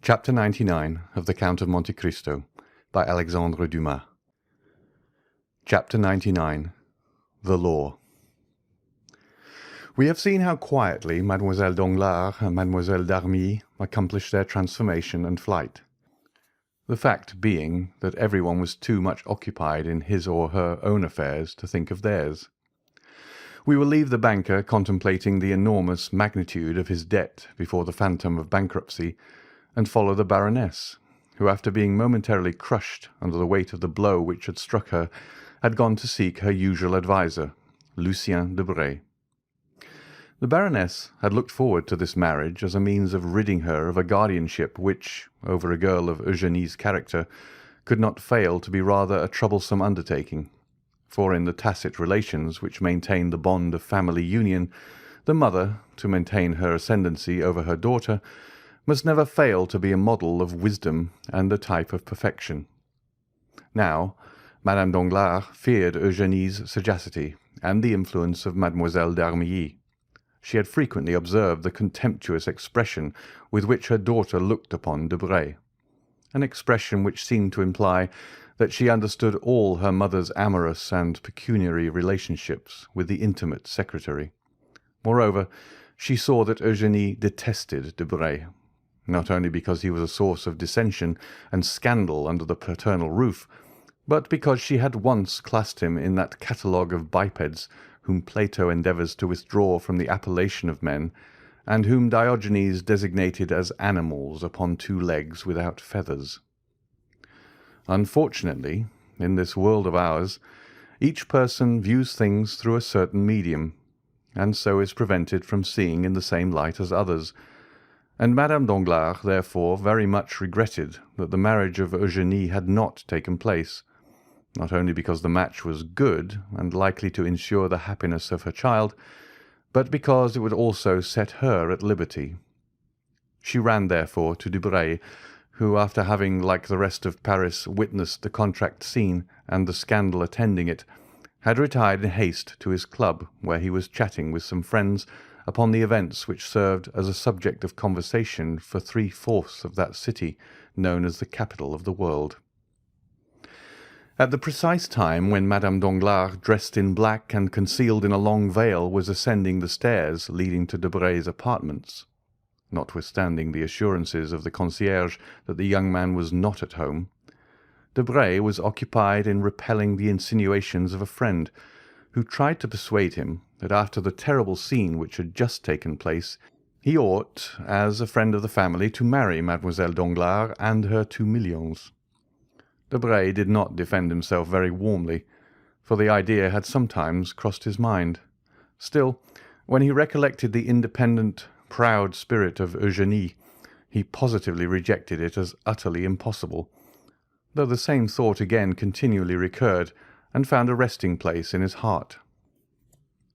Chapter 99 of the Count of Monte Cristo by Alexandre Dumas. Chapter 99. The Law. We have seen how quietly Mademoiselle Danglars and Mademoiselle d'Armilly accomplished their transformation and flight, the fact being that everyone was too much occupied in his or her own affairs to think of theirs. We will leave the banker contemplating the enormous magnitude of his debt before the phantom of bankruptcy, and follow the Baroness, who, after being momentarily crushed under the weight of the blow which had struck her, had gone to seek her usual adviser, Lucien Debray. The Baroness had looked forward to this marriage as a means of ridding her of a guardianship which, over a girl of Eugénie's character, could not fail to be rather a troublesome undertaking, for in the tacit relations which maintain the bond of family union, the mother, to maintain her ascendancy over her daughter, must never fail to be a model of wisdom and a type of perfection. Now, Madame Danglars feared Eugénie's sagacity and the influence of Mademoiselle d'Armilly. She had frequently observed the contemptuous expression with which her daughter looked upon Debray, an expression which seemed to imply that she understood all her mother's amorous and pecuniary relationships with the intimate secretary. Moreover, she saw that Eugénie detested Debray, not only because he was a source of dissension and scandal under the paternal roof, but because she had once classed him in that catalogue of bipeds whom Plato endeavours to withdraw from the appellation of men, and whom Diogenes designated as animals upon two legs without feathers. Unfortunately, in this world of ours, each person views things through a certain medium, and so is prevented from seeing in the same light as others, and Madame Danglars therefore very much regretted that the marriage of Eugénie had not taken place, not only because the match was good and likely to ensure the happiness of her child, but because it would also set her at liberty. She ran therefore to Debray, who, after having, like the rest of Paris, witnessed the contract scene and the scandal attending it, had retired in haste to his club, where he was chatting with some friends upon the events which served as a subject of conversation for 3/4 of that city known as the capital of the world. At the precise time when Madame Danglars, dressed in black and concealed in a long veil, was ascending the stairs leading to Debray's apartments, notwithstanding the assurances of the concierge that the young man was not at home, Debray was occupied in repelling the insinuations of a friend, who tried to persuade him that after the terrible scene which had just taken place, he ought, as a friend of the family, to marry Mademoiselle Danglars and her 2 millions. Debray did not defend himself very warmly, for the idea had sometimes crossed his mind. Still, when he recollected the independent, proud spirit of Eugénie, he positively rejected it as utterly impossible, though the same thought again continually recurred and found a resting place in his heart.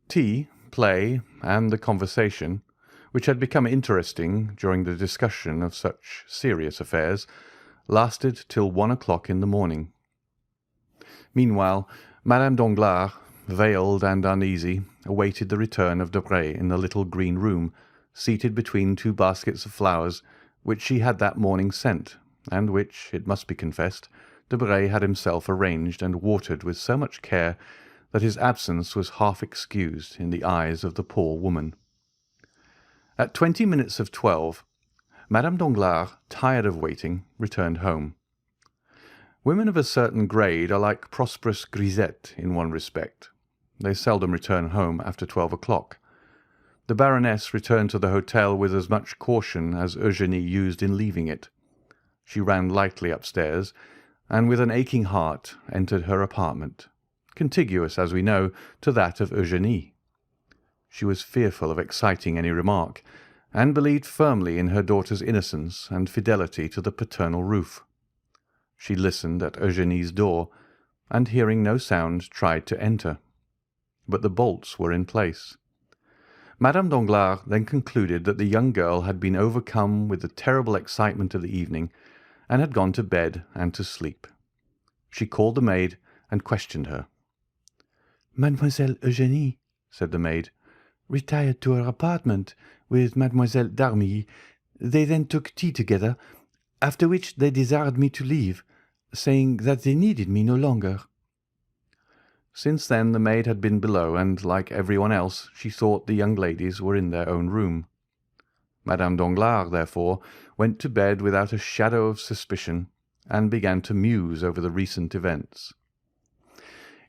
Tea, play, and the conversation, which had become interesting during the discussion of such serious affairs, lasted till 1 o'clock in the morning. Meanwhile, Madame Danglars, veiled and uneasy, awaited the return of Debray in the little green room, seated between 2 baskets of flowers, which she had that morning sent, and which, it must be confessed, Debray had himself arranged and watered with so much care that his absence was half excused in the eyes of the poor woman. At 20 minutes of 12, Madame Danglars, tired of waiting, returned home. Women of a certain grade are like prosperous grisettes in one respect. They seldom return home after 12 o'clock. The Baroness returned to the hotel with as much caution as Eugénie used in leaving it. She ran lightly upstairs, and with an aching heart entered her apartment, contiguous, as we know, to that of Eugénie. She was fearful of exciting any remark, and believed firmly in her daughter's innocence and fidelity to the paternal roof. She listened at Eugénie's door, and hearing no sound, tried to enter. But the bolts were in place. Madame Danglars then concluded that the young girl had been overcome with the terrible excitement of the evening, and had gone to bed and to sleep. She called the maid and questioned her. "Mademoiselle Eugénie," said the maid, "retired to her apartment with Mademoiselle d'Armilly. They then took tea together, after which they desired me to leave, saying that they needed me no longer." Since then the maid had been below, and, like everyone else, she thought the young ladies were in their own room. Madame Danglars, therefore, went to bed without a shadow of suspicion, and began to muse over the recent events.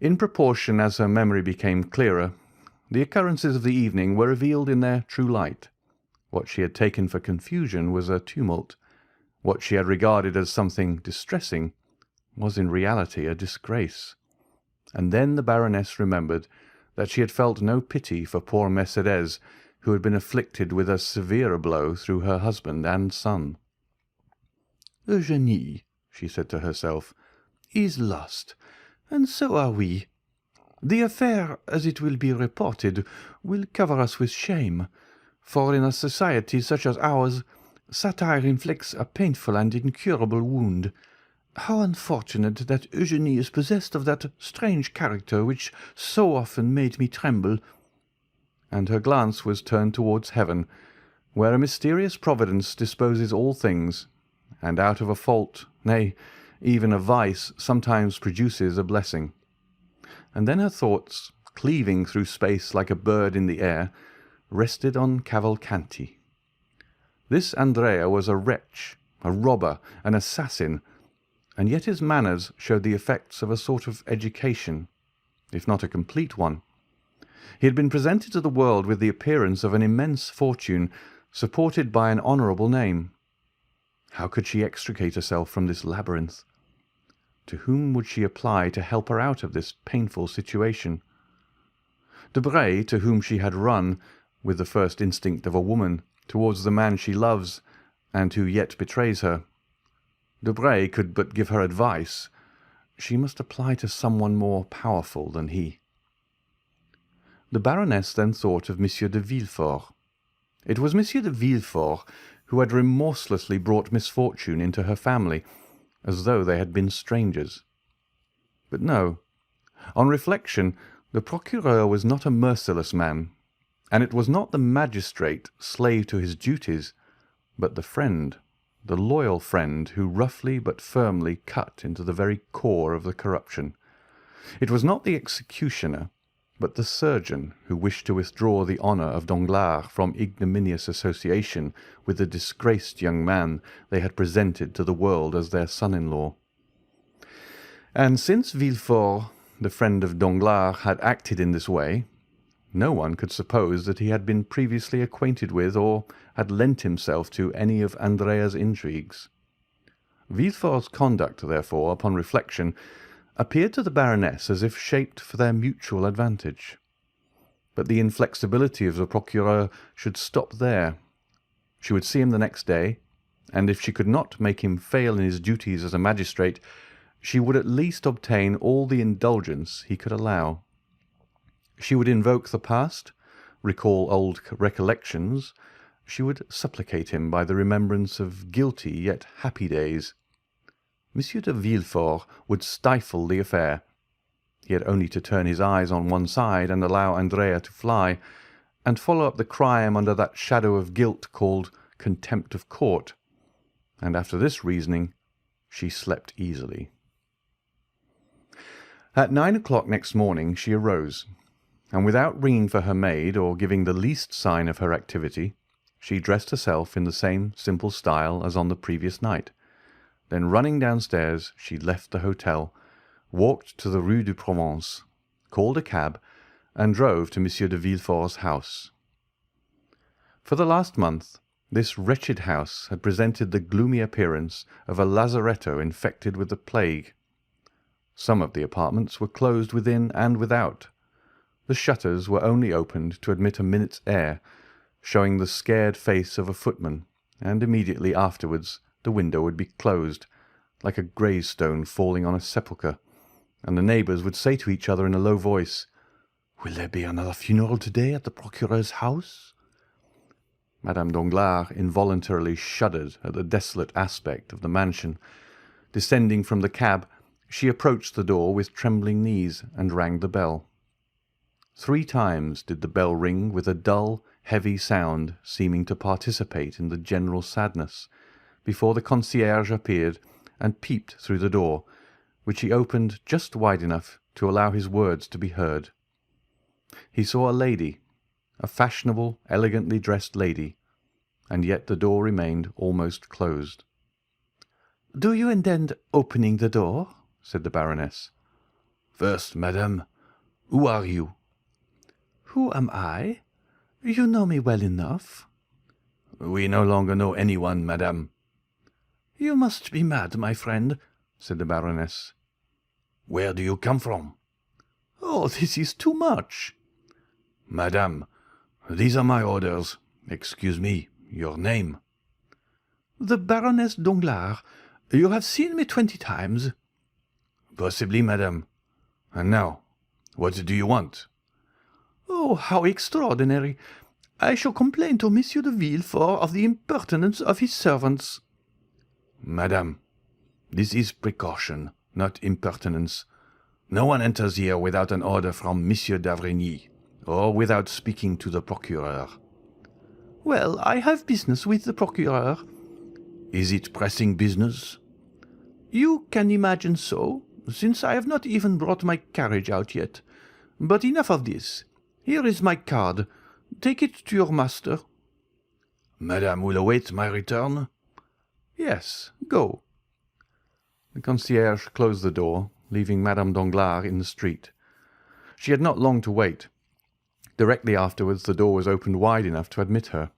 In proportion as her memory became clearer, the occurrences of the evening were revealed in their true light. What she had taken for confusion was a tumult. What she had regarded as something distressing was in reality a disgrace. And then the Baroness remembered that she had felt no pity for poor Mercédès, who had been afflicted with a severer blow through her husband and son. "Eugénie," she said to herself, "is lost, and so are we. The affair, as it will be reported, will cover us with shame, for in a society such as ours, satire inflicts a painful and incurable wound. How unfortunate that Eugénie is possessed of that strange character which so often made me tremble." And her glance was turned towards heaven, where a mysterious providence disposes all things, and out of a fault, nay, even a vice, sometimes produces a blessing. And then her thoughts, cleaving through space like a bird in the air, rested on Cavalcanti. This Andrea was a wretch, a robber, an assassin, and yet his manners showed the effects of a sort of education, if not a complete one. He had been presented to the world with the appearance of an immense fortune, supported by an honourable name. How could she extricate herself from this labyrinth? To whom would she apply to help her out of this painful situation? Debray, to whom she had run, with the first instinct of a woman, towards the man she loves, and who yet betrays her. Debray could but give her advice. She must apply to someone more powerful than he. The Baroness then thought of Monsieur de Villefort. It was Monsieur de Villefort who had remorselessly brought misfortune into her family, as though they had been strangers. But no. On reflection, the procureur was not a merciless man, and it was not the magistrate, slave to his duties, but the friend, the loyal friend, who roughly but firmly cut into the very core of the corruption. It was not the executioner, but the surgeon, who wished to withdraw the honour of Danglars from ignominious association with the disgraced young man they had presented to the world as their son-in-law. And since Villefort, the friend of Danglars, had acted in this way, no one could suppose that he had been previously acquainted with or had lent himself to any of Andrea's intrigues. Villefort's conduct, therefore, upon reflection, appeared to the Baroness as if shaped for their mutual advantage. But the inflexibility of the procureur should stop there. She would see him the next day, and if she could not make him fail in his duties as a magistrate, she would at least obtain all the indulgence he could allow. She would invoke the past, recall old recollections. She would supplicate him by the remembrance of guilty yet happy days. Monsieur de Villefort would stifle the affair. He had only to turn his eyes on one side and allow Andrea to fly, and follow up the crime under that shadow of guilt called contempt of court. And after this reasoning, she slept easily. At 9 o'clock next morning she arose, and without ringing for her maid or giving the least sign of her activity, she dressed herself in the same simple style as on the previous night. Then running downstairs, she left the hotel, walked to the Rue de Provence, called a cab, and drove to Monsieur de Villefort's house. For the last month, this wretched house had presented the gloomy appearance of a lazaretto infected with the plague. Some of the apartments were closed within and without. The shutters were only opened to admit a minute's air, showing the scared face of a footman, and immediately afterwards the window would be closed, like a gravestone falling on a sepulchre, and the neighbours would say to each other in a low voice, "Will there be another funeral today at the procureur's house?" Madame Danglars involuntarily shuddered at the desolate aspect of the mansion. Descending from the cab, she approached the door with trembling knees and rang the bell. 3 times did the bell ring with a dull, heavy sound seeming to participate in the general sadness, before the concierge appeared and peeped through the door, which he opened just wide enough to allow his words to be heard. He saw a lady, a fashionable, elegantly dressed lady, and yet the door remained almost closed. "Do you intend opening the door?" said the Baroness. "First, madame, who are you?" "Who am I? You know me well enough." "We no longer know anyone, madame." "You must be mad, my friend," said the Baroness. "Where do you come from?" "Oh, this is too much." "Madame, these are my orders. Excuse me, your name?" "The Baroness Danglars. You have seen me 20 times." "Possibly, madame. And now, what do you want?" "Oh, how extraordinary! I shall complain to Monsieur de Villefort of the impertinence of his servants." "Madame, this is precaution, not impertinence. No one enters here without an order from Monsieur d'Avrigny, or without speaking to the procureur." "Well, I have business with the procureur." "Is it pressing business?" "You can imagine so, since I have not even brought my carriage out yet. But enough of this. Here is my card. Take it to your master." "Madame will await my return?" "Yes, go." The concierge closed the door, leaving Madame Danglars in the street. She had not long to wait. Directly afterwards the door was opened wide enough to admit her,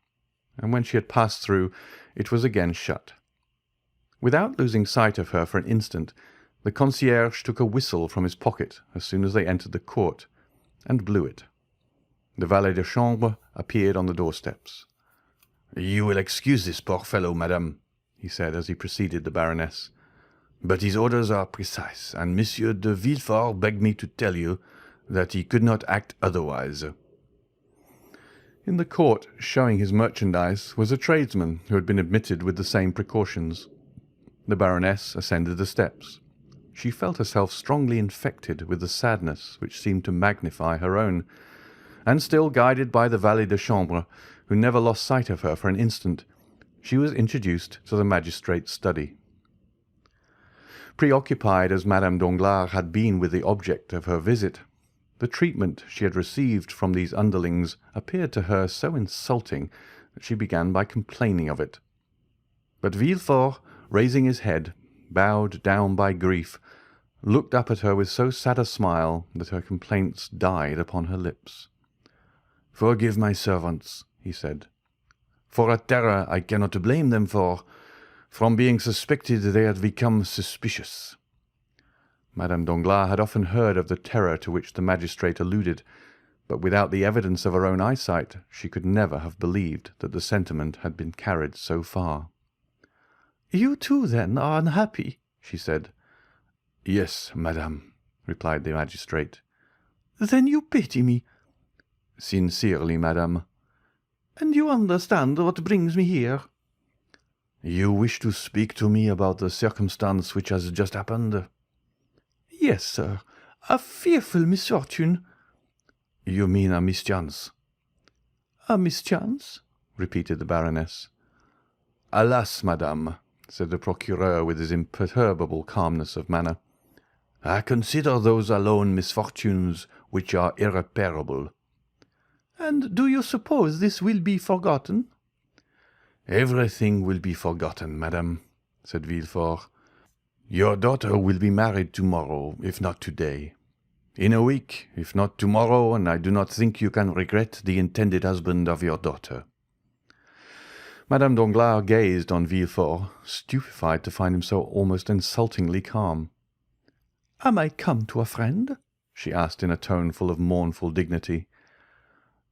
and when she had passed through it was again shut. Without losing sight of her for an instant, the concierge took a whistle from his pocket as soon as they entered the court, and blew it. The valet de chambre appeared on the doorsteps. "You will excuse this poor fellow, madame," he said as he preceded the Baroness, "but his orders are precise, and Monsieur de Villefort begged me to tell you that he could not act otherwise." In the court, showing his merchandise, was a tradesman who had been admitted with the same precautions. The Baroness ascended the steps. She felt herself strongly infected with the sadness which seemed to magnify her own, and still guided by the valet de chambre, who never lost sight of her for an instant, she was introduced to the magistrate's study. Preoccupied as Madame Danglars had been with the object of her visit, the treatment she had received from these underlings appeared to her so insulting that she began by complaining of it. But Villefort, raising his head, bowed down by grief, looked up at her with so sad a smile that her complaints died upon her lips. "Forgive my servants," he said. "For a terror I cannot blame them for. From being suspected they had become suspicious." Madame Danglars had often heard of the terror to which the magistrate alluded, but without the evidence of her own eyesight she could never have believed that the sentiment had been carried so far. "You too, then, are unhappy?" she said. "Yes, madame," replied the magistrate. "Then you pity me?" "Sincerely, madame." "And you understand what brings me here?" "You wish to speak to me about the circumstance which has just happened?" "Yes, sir. A fearful misfortune." "You mean a mischance?" "A mischance?" repeated the Baroness. "Alas, madame," said the procureur with his imperturbable calmness of manner, "I consider those alone misfortunes which are irreparable." "And do you suppose this will be forgotten?" "Everything will be forgotten, madame," said Villefort. "Your daughter will be married tomorrow, if not today. In a week, if not tomorrow, and I do not think you can regret the intended husband of your daughter." Madame Danglars gazed on Villefort, stupefied to find him so almost insultingly calm. "Am I come to a friend?" she asked in a tone full of mournful dignity.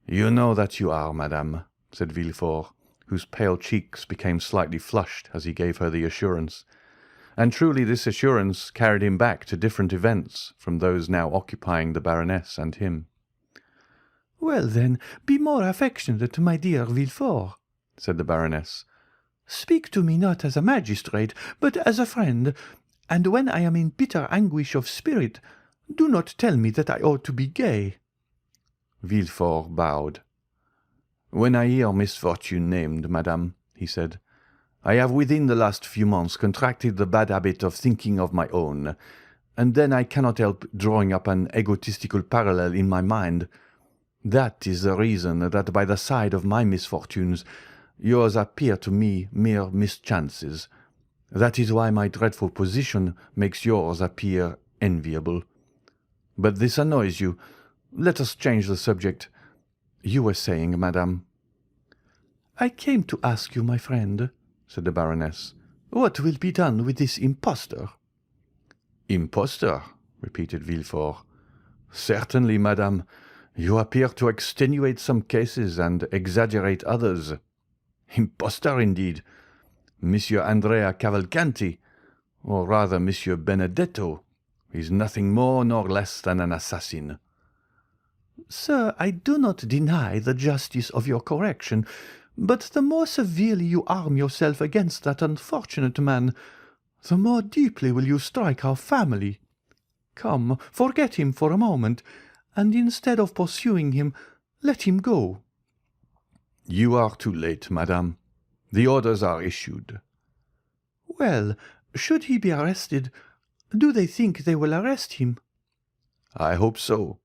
"You know that you are, madame," said Villefort, whose pale cheeks became slightly flushed as he gave her the assurance. And truly this assurance carried him back to different events from those now occupying the Baroness and him. "Well, then, be more affectionate, my dear Villefort," said the Baroness. "Speak to me not as a magistrate, but as a friend, and when I am in bitter anguish of spirit, do not tell me that I ought to be gay." Villefort bowed. "When I hear misfortune named, madame," he said, I have within the last few months contracted the bad habit of thinking of my own, and then I cannot help drawing up an egotistical parallel in my mind. That is the reason that by the side of my misfortunes, yours appear to me mere mischances. That is why my dreadful position makes yours appear enviable. But this annoys you. Let us change the subject. You were saying, madame." "I came to ask you, my friend," said the Baroness, "what will be done with this impostor?" "Impostor?" repeated Villefort. "Certainly, madame. You appear to extenuate some cases and exaggerate others. Impostor, indeed! Monsieur Andrea Cavalcanti, or rather Monsieur Benedetto, is nothing more nor less than an assassin." "Sir, I do not deny the justice of your correction, but the more severely you arm yourself against that unfortunate man, the more deeply will you strike our family. Come, forget him for a moment, and instead of pursuing him, let him go." "You are too late, madame. The orders are issued." "Well, should he be arrested, do they think they will arrest him?" "I hope so."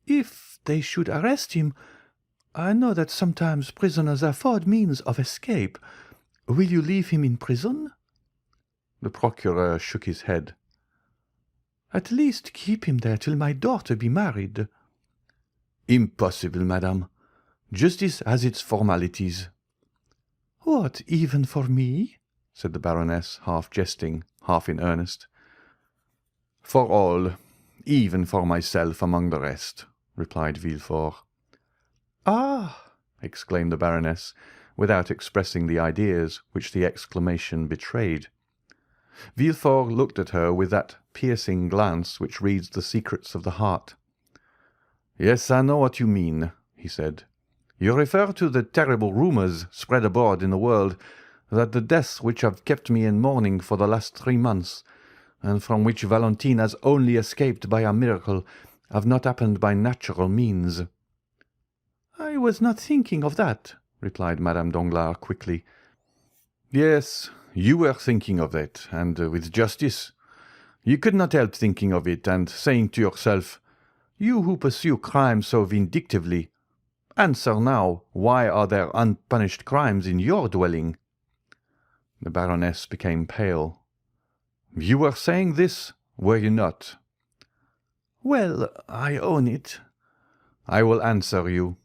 "If they should arrest him, I know that sometimes prisoners afford means of escape. Will you leave him in prison?" The procureur shook his head. "At least keep him there till my daughter be married." "Impossible, madame. Justice has its formalities." "What, even for me?" said the Baroness, half jesting, half in earnest. "For all, even for myself among the rest," replied Villefort. "Ah!" exclaimed the Baroness, without expressing the ideas which the exclamation betrayed. Villefort looked at her with that piercing glance which reads the secrets of the heart. "Yes, I know what you mean," he said. "You refer to the terrible rumours spread abroad in the world that the deaths which have kept me in mourning for the last 3 months, and from which Valentine has only escaped by a miracle, have not happened by natural means." "I was not thinking of that," replied Madame Danglars quickly. "Yes, you were thinking of it, and with justice. You could not help thinking of it and saying to yourself, 'You who pursue crime so vindictively, answer now, why are there unpunished crimes in your dwelling?'" The Baroness became pale. "You were saying this, were you not?" "Well, I own it." "I will answer you."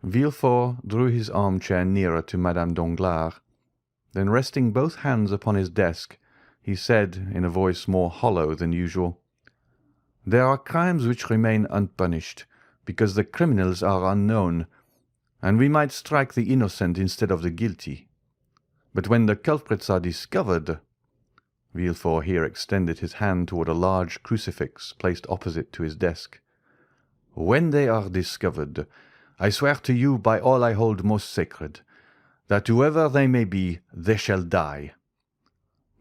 Villefort drew his armchair nearer to Madame Danglars. Then, resting both hands upon his desk, he said, in a voice more hollow than usual, "There are crimes which remain unpunished, because the criminals are unknown, and we might strike the innocent instead of the guilty. But when the culprits are discovered—" Villefort here extended his hand toward a large crucifix placed opposite to his desk. "When they are discovered, I swear to you by all I hold most sacred, that whoever they may be, they shall die.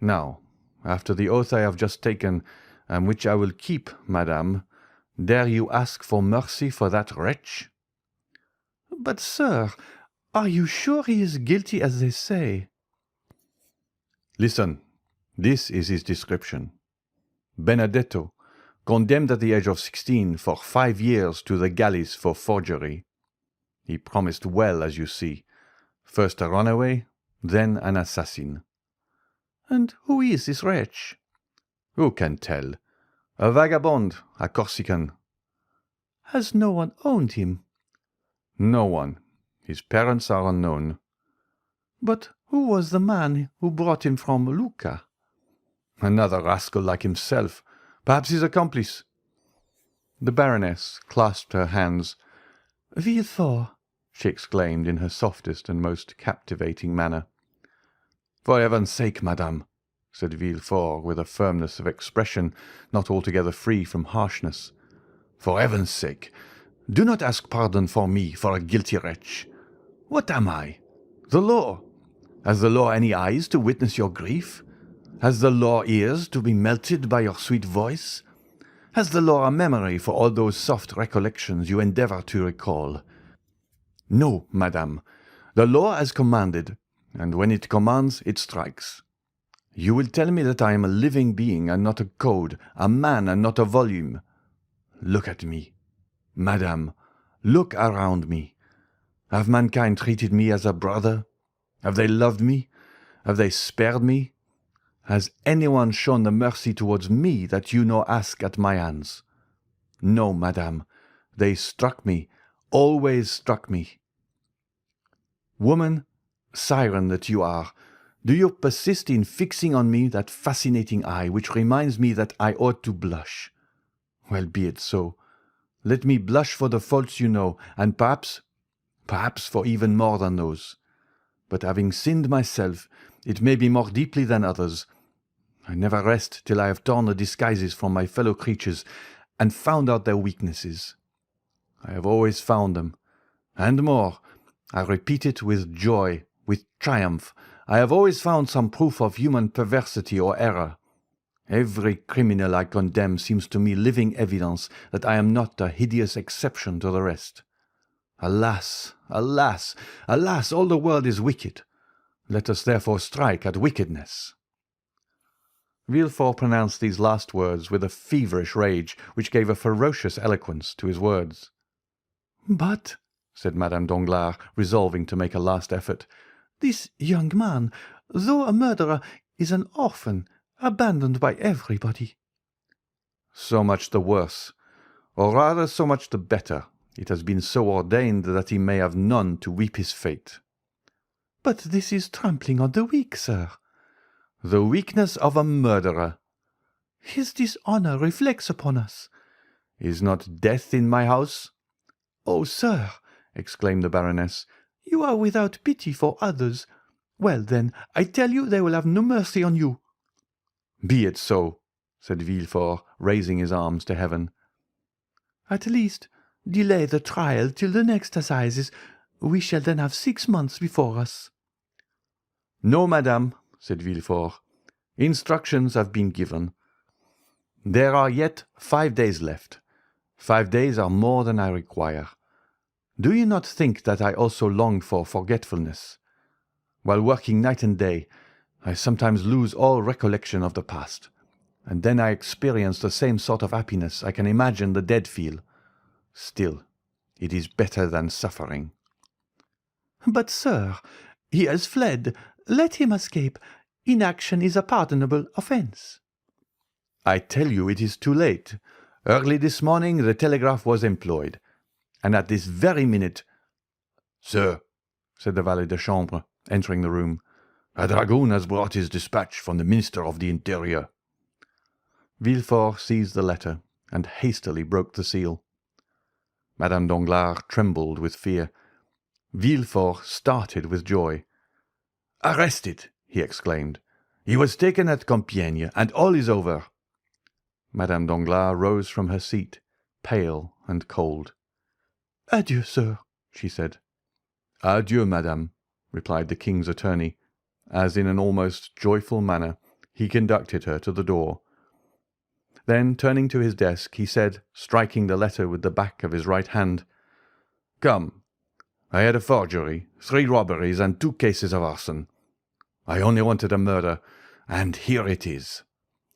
Now, after the oath I have just taken, and which I will keep, madame, dare you ask for mercy for that wretch?" "But, sir, are you sure he is guilty as they say?" "Listen, this is his description. Benedetto, condemned at the age of 16 for 5 years to the galleys for forgery. He promised well, as you see. First a runaway, then an assassin." "And who is this wretch?" "Who can tell? A vagabond, a Corsican." "Has no one owned him?" "No one. His parents are unknown." "But who was the man who brought him from Lucca?" "Another rascal like himself. Perhaps his accomplice." The Baroness clasped her hands. "Villefort!" she exclaimed in her softest and most captivating manner. "For heaven's sake, madame," said Villefort, with a firmness of expression not altogether free from harshness, "for heaven's sake, do not ask pardon for me for a guilty wretch. What am I? The law. Has the law any eyes to witness your grief? Has the law ears to be melted by your sweet voice? Has the law a memory for all those soft recollections you endeavour to recall? No, madame. The law has commanded, and when it commands, it strikes. You will tell me that I am a living being and not a code, a man and not a volume. Look at me. Madame, look around me. Have mankind treated me as a brother? Have they loved me? Have they spared me? Has anyone shown the mercy towards me that you now ask at my hands? No, madame, they struck me, always struck me. Woman, siren that you are, do you persist in fixing on me that fascinating eye which reminds me that I ought to blush? Well, be it so. Let me blush for the faults you know, and perhaps for even more than those. But having sinned myself, it may be more deeply than others. I never rest till I have torn the disguises from my fellow creatures and found out their weaknesses. I have always found them, and more, I repeat it with joy, with triumph, I have always found some proof of human perversity or error. Every criminal I condemn seems to me living evidence that I am not a hideous exception to the rest. Alas, alas, alas, all the world is wicked. Let us therefore strike at wickedness. Villefort pronounced these last words with a feverish rage which gave a ferocious eloquence to his words. "But," said Madame Danglars, resolving to make a last effort, "this young man, though a murderer, is an orphan, abandoned by everybody." "So much the worse, or rather so much the better. It has been so ordained that he may have none to weep his fate." "But this is trampling on the weak, sir." "The weakness of a murderer." "His dishonour reflects upon us." "Is not death in my house?" "Oh, sir," exclaimed the Baroness, "you are without pity for others. Well, then, I tell you they will have no mercy on you." "Be it so," said Villefort, raising his arms to heaven. "At least, delay the trial till the next assizes. We shall then have 6 months before us." "No, madame," said Villefort. "Instructions have been given. There are yet 5 days left. 5 days are more than I require. Do you not think that I also long for forgetfulness? While working night and day, I sometimes lose all recollection of the past, and then I experience the same sort of happiness I can imagine the dead feel. Still, it is better than suffering." "But, sir, he has fled. Let him escape. Inaction is a pardonable offence." "I tell you it is too late. Early this morning the telegraph was employed, and at this very minute—" "Sir," said the valet de chambre, entering the room, "a dragoon has brought his dispatch from the Minister of the Interior." Villefort seized the letter and hastily broke the seal. Madame Danglars trembled with fear. Villefort started with joy. "Arrested!" he exclaimed. "He was taken at Compiègne, and all is over." Madame Danglars rose from her seat, pale and cold. "Adieu, sir," she said. "Adieu, madame," replied the king's attorney, as in an almost joyful manner he conducted her to the door. Then, turning to his desk, he said, striking the letter with the back of his right hand, "Come, I had a forgery, 3 robberies, and 2 cases of arson. I only wanted a murder, and here it is.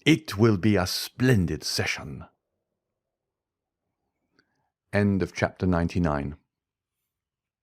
It will be a splendid session." End of chapter 99.